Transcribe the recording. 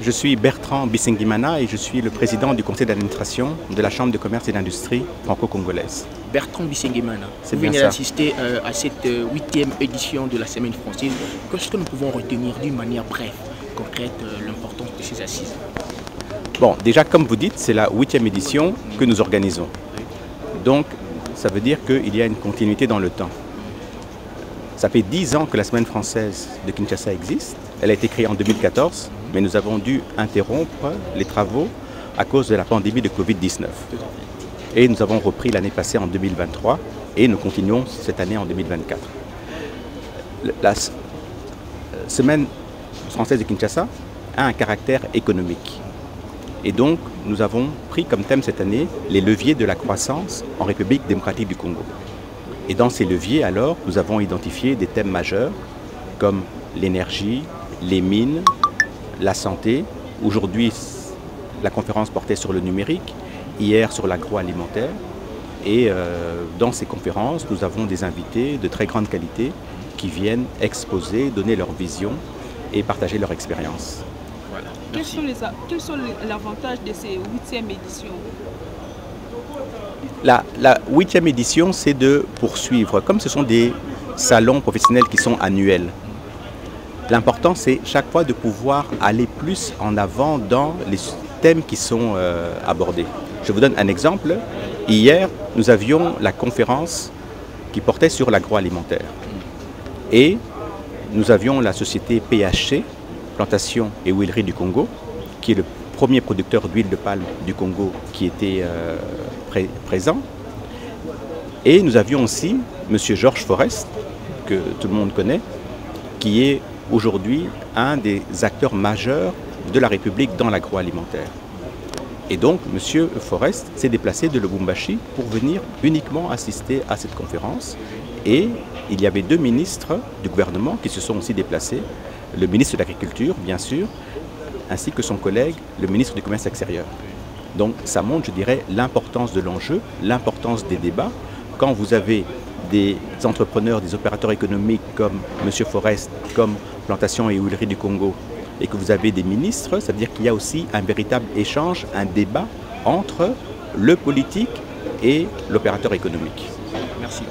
Je suis Bertrand Bisengimana et je suis le président du conseil d'administration de la Chambre de commerce et d'industrie franco-congolaise. Bertrand Bisengimana, C'est vous bien venez ça. d'assister à cette 8e édition de la Semaine française. Qu'est-ce que nous pouvons retenir d'une manière brève, concrète, l'importance de ces assises? Bon, déjà comme vous dites, c'est la 8e édition que nous organisons. Donc ça veut dire qu'il y a une continuité dans le temps. Ça fait 10 ans que la Semaine française de Kinshasa existe. Elle a été créée en 2014, mais nous avons dû interrompre les travaux à cause de la pandémie de Covid-19. Et nous avons repris l'année passée en 2023 et nous continuons cette année en 2024. La Semaine française de Kinshasa a un caractère économique. Et donc, nous avons pris comme thème cette année les leviers de la croissance en République démocratique du Congo. Et dans ces leviers, alors, nous avons identifié des thèmes majeurs comme l'énergie, les mines, la santé. Aujourd'hui, la conférence portait sur le numérique, hier sur l'agroalimentaire. Et dans ces conférences, nous avons des invités de très grande qualité qui viennent exposer, donner leur vision et partager leur expérience. Voilà. Quels sont les avantages de ces 8e éditions? La 8e édition, c'est de poursuivre. Comme ce sont des salons professionnels qui sont annuels, l'important, c'est chaque fois de pouvoir aller plus en avant dans les thèmes qui sont abordés. Je vous donne un exemple. Hier, nous avions la conférence qui portait sur l'agroalimentaire. Et nous avions la société PHC, Plantation et Huilerie du Congo, qui est le premier producteur d'huile de palme du Congo qui était présent. Et nous avions aussi M. Georges Forest, que tout le monde connaît, qui est aujourd'hui un des acteurs majeurs de la République dans l'agroalimentaire. Et donc, M. Forest s'est déplacé de Lubumbashi pour venir uniquement assister à cette conférence. Et il y avait 2 ministres du gouvernement qui se sont aussi déplacés, le ministre de l'Agriculture, bien sûr, ainsi que son collègue, le ministre du Commerce extérieur. Donc ça montre, je dirais, l'importance de l'enjeu, l'importance des débats. Quand vous avez des entrepreneurs, des opérateurs économiques comme M. Forest, comme Plantation et Huilerie du Congo, et que vous avez des ministres, ça veut dire qu'il y a aussi un véritable échange, un débat entre le politique et l'opérateur économique. Merci.